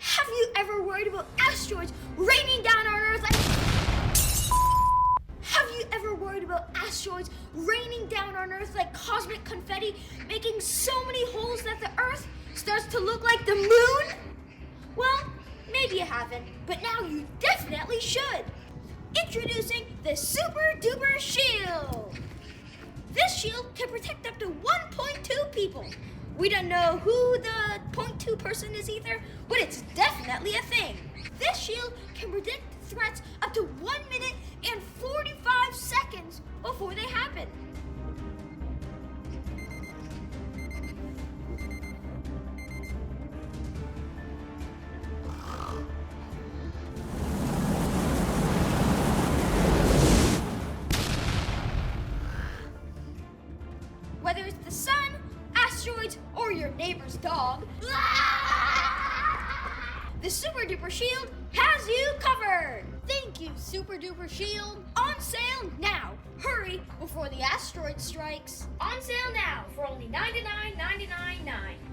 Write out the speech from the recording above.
Have you ever worried about asteroids raining down on Earth like... Have you ever worried about asteroids raining down on Earth like cosmic confetti, making so many holes that the Earth starts to look like the moon? Well, maybe you haven't, but now you definitely should. Introducing the Super Duper Shield. This shield can protect up to 1.2 people. We don't know who the 0.2 person is either, but it's definitely a thing. This shield can predict threats up to 1 minute and 45 seconds before they happen. Whether it's the sun, asteroids, or your neighbor's dog, the Super Duper Shield has you covered! Thank you, Super Duper Shield. On sale now! Hurry before the asteroid strikes! On sale now for only $99.99.